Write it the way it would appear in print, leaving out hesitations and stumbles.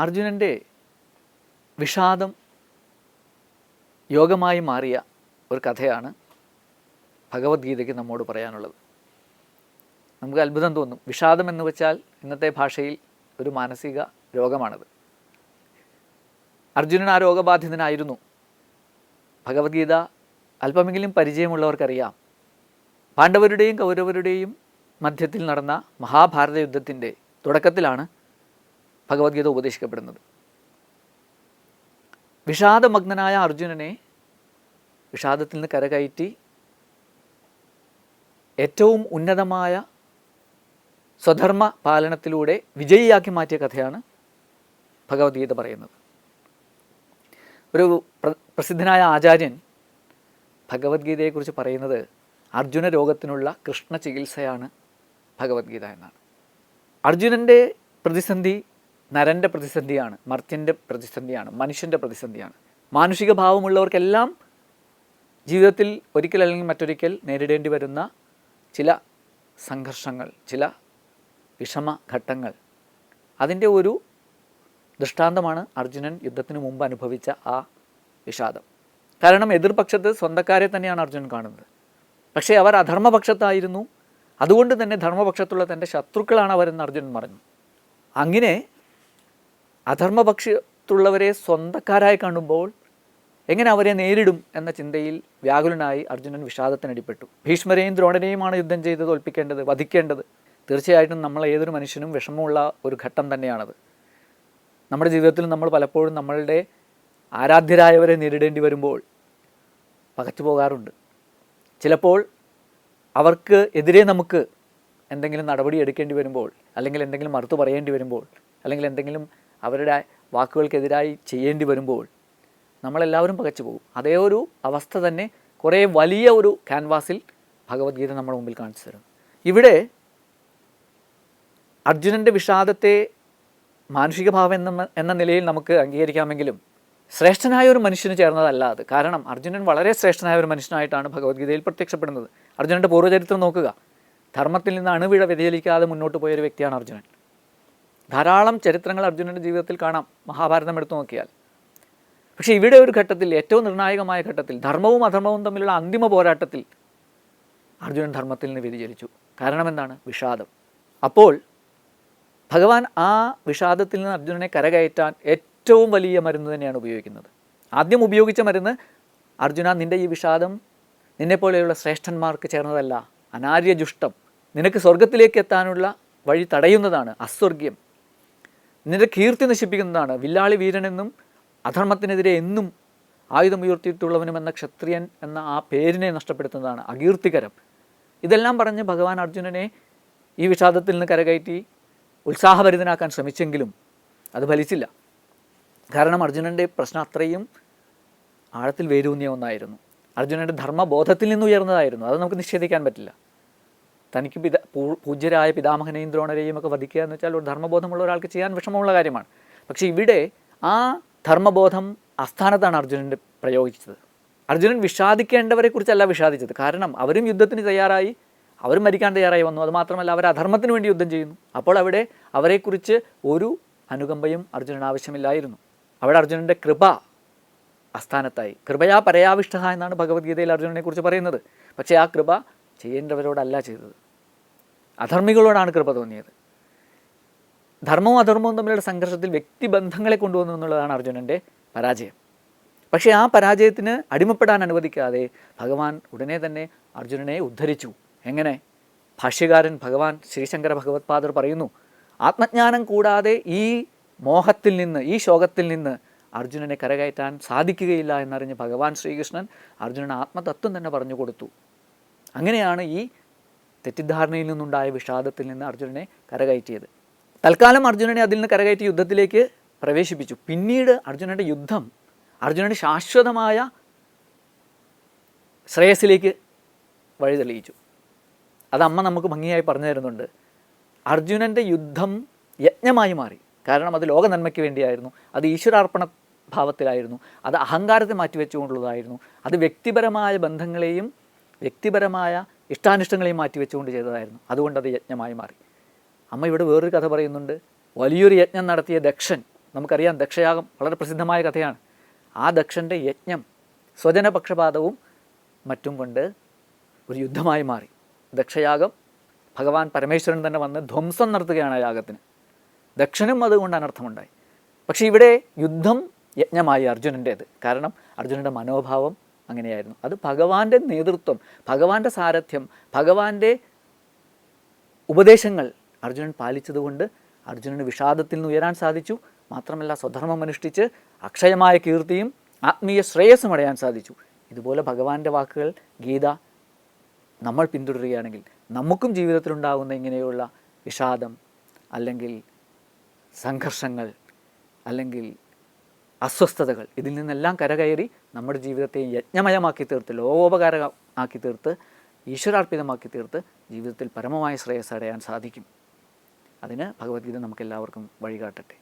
അർജുനൻ്റെ വിഷാദം യോഗമായി മാറിയ ഒരു കഥയാണ് ഭഗവത്ഗീതയ്ക്ക് നമ്മോട് പറയാനുള്ളത്. നമുക്ക് അത്ഭുതം തോന്നും. വിഷാദം എന്ന് വെച്ചാൽ ഇന്നത്തെ ഭാഷയിൽ ഒരു മാനസിക രോഗമാണത്. അർജുനൻ ആ രോഗബാധിതനായിരുന്നു. ഭഗവത്ഗീത അല്പമെങ്കിലും പരിചയമുള്ളവർക്കറിയാം, പാണ്ഡവരുടെയും കൗരവരുടെയും മധ്യത്തിൽ നടന്ന മഹാഭാരത യുദ്ധത്തിൻ്റെ തുടക്കത്തിലാണ് ഭഗവത്ഗീത ഉപദേശിക്കപ്പെടുന്നത്. വിഷാദമഗ്നനായ അർജുനനെ വിഷാദത്തിൽ നിന്ന് കരകയറ്റി ഏറ്റവും ഉന്നതമായ സ്വധർമ്മ പാലനത്തിലൂടെ വിജയിയാക്കി മാറ്റിയ കഥയാണ് ഭഗവത്ഗീത പറയുന്നത്. ഒരു പ്രസിദ്ധനായ ആചാര്യൻ ഭഗവത്ഗീതയെക്കുറിച്ച് പറയുന്നത് അർജുന രോഗത്തിനുള്ള കൃഷ്ണ ചികിത്സയാണ് ഭഗവത്ഗീത എന്നാണ്. അർജുനൻ്റെ പ്രതിസന്ധി നരൻ്റെ പ്രതിസന്ധിയാണ്, മർത്യൻ്റെ പ്രതിസന്ധിയാണ്, മനുഷ്യൻ്റെ പ്രതിസന്ധിയാണ്. മാനുഷിക ഭാവമുള്ളവർക്കെല്ലാം ജീവിതത്തിൽ ഒരിക്കൽ അല്ലെങ്കിൽ മറ്റൊരിക്കൽ നേരിടേണ്ടി വരുന്ന ചില സംഘർഷങ്ങൾ, ചില വിഷമഘട്ടങ്ങൾ, അതിൻ്റെ ഒരു ദൃഷ്ടാന്തമാണ് അർജുനൻ യുദ്ധത്തിന് മുമ്പ് അനുഭവിച്ച ആ വിഷാദം. കാരണം എതിർപക്ഷത്ത് സ്വന്തക്കാരെ തന്നെയാണ് അർജുനൻ കാണുന്നത്. പക്ഷേ അവർ അധർമ്മപക്ഷത്തായിരുന്നു. അതുകൊണ്ട് തന്നെ ധർമ്മപക്ഷത്തുള്ള തൻ്റെ ശത്രുക്കളാണ് അവരെന്ന് അർജുനൻ പറഞ്ഞു. അങ്ങനെ അധർമ്മപക്ഷത്തുള്ളവരെ സ്വന്തക്കാരായി കാണുമ്പോൾ എങ്ങനെ അവരെ നേരിടും എന്ന ചിന്തയിൽ വ്യാകുലനായി അർജുനൻ വിഷാദത്തിനടിപ്പെട്ടു. ഭീഷ്മരെയും ദ്രോണരെയുമാണ് യുദ്ധം ചെയ്ത് തോൽപ്പിക്കേണ്ടത്, വധിക്കേണ്ടത്. തീർച്ചയായിട്ടും നമ്മൾ ഏതൊരു മനുഷ്യനും വിഷമമുള്ള ഒരു ഘട്ടം തന്നെയാണത്. നമ്മുടെ ജീവിതത്തിൽ നമ്മൾ പലപ്പോഴും നമ്മളുടെ ആരാധ്യരായവരെ നേരിടേണ്ടി വരുമ്പോൾ പകച്ചു പോകാറുണ്ട്. ചിലപ്പോൾ അവർക്ക് എതിരെ നമുക്ക് എന്തെങ്കിലും നടപടി എടുക്കേണ്ടി വരുമ്പോൾ, അല്ലെങ്കിൽ എന്തെങ്കിലും മറുത്തു പറയേണ്ടി വരുമ്പോൾ, അല്ലെങ്കിൽ എന്തെങ്കിലും അവരുടെ വാക്കുകൾക്കെതിരായി ചെയ്യേണ്ടി വരുമ്പോൾ നമ്മളെല്ലാവരും പകച്ചു പോകും. അതേ ഒരു അവസ്ഥ തന്നെ കുറേ വലിയ ഒരു ക്യാൻവാസിൽ ഭഗവത്ഗീത നമ്മുടെ മുമ്പിൽ കാണിച്ചു തരും. ഇവിടെ അർജുനൻ്റെ വിഷാദത്തെ മാനുഷിക ഭാവം എന്ന നിലയിൽ നമുക്ക് അംഗീകരിക്കാമെങ്കിലും ശ്രേഷ്ഠനായ ഒരു മനുഷ്യന് ചേർന്നതല്ല അത്. കാരണം അർജുനൻ വളരെ ശ്രേഷ്ഠനായ ഒരു മനുഷ്യനായിട്ടാണ് ഭഗവത്ഗീതയിൽ പ്രത്യക്ഷപ്പെടുന്നത്. അർജുനൻ്റെ പൂർവ്വചരിത്രം നോക്കുക. ധർമ്മത്തിൽ നിന്ന് അണുവിട വ്യതിചലിക്കാതെ മുന്നോട്ട് പോയൊരു വ്യക്തിയാണ് അർജുനൻ. ധാരാളം ചരിത്രങ്ങൾ അർജുനൻ്റെ ജീവിതത്തിൽ കാണാം, മഹാഭാരതം എടുത്തു നോക്കിയാൽ. പക്ഷേ ഇവിടെ ഒരു ഘട്ടത്തിൽ, ഏറ്റവും നിർണായകമായ ഘട്ടത്തിൽ, ധർമ്മവും അധർമ്മവും തമ്മിലുള്ള അന്തിമ പോരാട്ടത്തിൽ അർജുനൻ ധർമ്മത്തിൽ നിന്ന് വ്യതിചലിച്ചു. കാരണം എന്താണ്? വിഷാദം. അപ്പോൾ ഭഗവാൻ ആ വിഷാദത്തിൽ നിന്ന് അർജുനനെ കരകയറ്റാൻ ഏറ്റവും വലിയ മരുന്ന് തന്നെയാണ് ഉപയോഗിക്കുന്നത്. ആദ്യം ഉപയോഗിച്ച മരുന്ന്, അർജുന, നിൻ്റെ ഈ വിഷാദം നിന്നെപ്പോലെയുള്ള ശ്രേഷ്ഠന്മാർക്ക് ചേർന്നതല്ല, അനാര്യജുഷ്ടം, നിനക്ക് സ്വർഗത്തിലേക്ക് എത്താനുള്ള വഴി തടയുന്നതാണ്, അസ്വർഗ്യം, നിന്റെ കീർത്തി നശിപ്പിക്കുന്നതാണ്, വില്ലാളി വീരനെന്നും അധർമ്മത്തിനെതിരെ എന്നും ആയുധമുയർത്തിയിട്ടുള്ളവനും എന്ന ക്ഷത്രിയൻ എന്ന ആ പേരിനെ നഷ്ടപ്പെടുത്തുന്നതാണ്, അകീർത്തികരം. ഇതെല്ലാം പറഞ്ഞ് ഭഗവാൻ അർജുനനെ ഈ വിഷാദത്തിൽ നിന്ന് കരകയറ്റി ഉത്സാഹഭരിതനാക്കാൻ ശ്രമിച്ചെങ്കിലും അത് ഫലിച്ചില്ല. കാരണം അർജുനൻ്റെ പ്രശ്നം അത്രയും ആഴത്തിൽ വേരൂന്നിയ ഒന്നായിരുന്നു. അർജുനൻ്റെ ധർമ്മബോധത്തിൽ നിന്ന് ഉയർന്നതായിരുന്നു. അത് നമുക്ക് നിഷേധിക്കാൻ പറ്റില്ല. തനിക്ക് പൂജ്യരായ പിതാമഹനെയും ദ്രോണരെയും ഒക്കെ വധിക്കുക എന്ന് വെച്ചാൽ ഒരു ധർമ്മബോധമുള്ള ഒരാൾക്ക് ചെയ്യാൻ വിഷമമുള്ള കാര്യമാണ്. പക്ഷേ ഇവിടെ ആ ധർമ്മബോധം അസ്ഥാനത്താണ് അർജുനൻ്റെ പ്രയോഗിച്ചത്. അർജുനൻ വിഷാദിക്കേണ്ടവരെ കുറിച്ചല്ല വിഷാദിച്ചത്. കാരണം അവരും യുദ്ധത്തിന് തയ്യാറായി, അവരും മരിക്കാൻ തയ്യാറായി വന്നു. അതുമാത്രമല്ല, അവർ അധർമ്മത്തിന് വേണ്ടി യുദ്ധം ചെയ്യുന്നു. അപ്പോൾ അവിടെ അവരെക്കുറിച്ച് ഒരു അനുകമ്പയും അർജുനന് ആവശ്യമില്ലായിരുന്നു. അവിടെ അർജുനൻ്റെ കൃപ അസ്ഥാനത്തായി. കൃപയാ പരയാവിഷ്ട എന്നാണ് ഭഗവത്ഗീതയിൽ അർജുനനെ കുറിച്ച് പറയുന്നത്. പക്ഷേ ആ കൃപ ചെയ്യേണ്ടവരോടല്ല ചെയ്തത്, അധർമ്മികളോടാണ് കൃപ തോന്നിയത്. ധർമ്മവും അധർമ്മവും തമ്മിലുള്ള സംഘർഷത്തിൽ വ്യക്തിബന്ധങ്ങളെ കൊണ്ടുവന്നു എന്നുള്ളതാണ് അർജുനൻ്റെ പരാജയം. പക്ഷേ ആ പരാജയത്തിന് അടിമപ്പെടാൻ അനുവദിക്കാതെ ഭഗവാൻ ഉടനെ തന്നെ അർജുനനെ ഉദ്ധരിച്ചു. എങ്ങനെ? ഭാഷ്യകാരൻ ഭഗവാൻ ശ്രീശങ്കര ഭഗവത്പാദർ പറയുന്നു, ആത്മജ്ഞാനം കൂടാതെ ഈ മോഹത്തിൽ നിന്ന്, ഈ ശോകത്തിൽ നിന്ന് അർജുനനെ കരകയറ്റാൻ സാധിക്കുകയില്ല എന്നറിഞ്ഞ് ഭഗവാൻ ശ്രീകൃഷ്ണൻ അർജുനന് ആത്മതത്വം തന്നെ പറഞ്ഞു കൊടുത്തു. അങ്ങനെയാണ് ഈ തെറ്റിദ്ധാരണയിൽ നിന്നുണ്ടായ വിഷാദത്തിൽ നിന്ന് അർജുനനെ കരകയറ്റിയത്. തൽക്കാലം അർജുനനെ അതിൽ നിന്ന് കരകയറ്റി യുദ്ധത്തിലേക്ക് പ്രവേശിപ്പിച്ചു. പിന്നീട് അർജുനൻ്റെ യുദ്ധം അർജുനൻ്റെ ശാശ്വതമായ ശ്രേയസ്സിലേക്ക് വഴി തെളിയിച്ചു. അത് അമ്മ നമുക്ക് ഭംഗിയായി പറഞ്ഞു തരുന്നുണ്ട്. അർജുനൻ്റെ യുദ്ധം യജ്ഞമായി മാറി. കാരണം അത് ലോക നന്മയ്ക്ക് വേണ്ടിയായിരുന്നു, അത് ഈശ്വരാർപ്പണ ഭാവത്തിലായിരുന്നു, അത് അഹങ്കാരത്തെ മാറ്റിവെച്ചുകൊണ്ടുള്ളതായിരുന്നു, അത് വ്യക്തിപരമായ ബന്ധങ്ങളെയും വ്യക്തിപരമായ ഇഷ്ടാനിഷ്ടങ്ങളെയും മാറ്റിവെച്ചുകൊണ്ട് ചെയ്തതായിരുന്നു. അതുകൊണ്ട് അത് യജ്ഞമായി മാറി. അമ്മ ഇവിടെ വേറൊരു കഥ പറയുന്നുണ്ട്. വലിയൊരു യജ്ഞം നടത്തിയ ദക്ഷൻ നമുക്കറിയാം ദക്ഷയാഗം വളരെ പ്രസിദ്ധമായ കഥയാണ്. ആ ദക്ഷൻ്റെ യജ്ഞം സ്വജനപക്ഷപാതവും മറ്റും കൊണ്ട് ഒരു യുദ്ധമായി മാറി. ദക്ഷയാഗം ഭഗവാൻ പരമേശ്വരൻ തന്നെ വന്ന് ധ്വംസം നടത്തുകയാണ് ആ യാഗത്തിന്. ദക്ഷനും അതുകൊണ്ട് അനർത്ഥമുണ്ടായി. പക്ഷേ ഇവിടെ യുദ്ധം യജ്ഞമായി അർജുനൻ്റേത്. കാരണം അർജുനൻ്റെ മനോഭാവം അങ്ങനെയായിരുന്നു. അത് ഭഗവാന്റെ നേതൃത്വം, ഭഗവാന്റെ സാരഥ്യം, ഭഗവാന്റെ ഉപദേശങ്ങൾ അർജുനൻ പാലിച്ചതുകൊണ്ട് അർജുനന് വിഷാദത്തിൽ നിന്ന് ഉയരാൻ സാധിച്ചു. മാത്രമല്ല സ്വധർമ്മം അനുഷ്ഠിച്ച് അക്ഷയമായ കീർത്തിയും ആത്മീയ ശ്രേയസ്സും അടയാൻ സാധിച്ചു. ഇതുപോലെ ഭഗവാന്റെ വാക്കുകൾ ഗീത നമ്മൾ പിന്തുടരുകയാണെങ്കിൽ നമുക്കും ജീവിതത്തിലുണ്ടാകുന്ന ഇങ്ങനെയുള്ള വിഷാദം, അല്ലെങ്കിൽ സംഘർഷങ്ങൾ, അല്ലെങ്കിൽ അസ്വസ്ഥതകൾ, ഇതിൽ നിന്നെല്ലാം കരകയറി നമ്മുടെ ജീവിതത്തെ യജ്ഞമയമാക്കി തീർത്ത്, ലോകോപകാരമാക്കി തീർത്ത്, ഈശ്വരാർപ്പിതമാക്കി തീർത്ത് ജീവിതത്തിൽ പരമമായ ശ്രേയസ് അടയാൻ സാധിക്കും. അതിന് ഭഗവത്ഗീത നമുക്കെല്ലാവർക്കും വഴികാട്ടട്ടെ.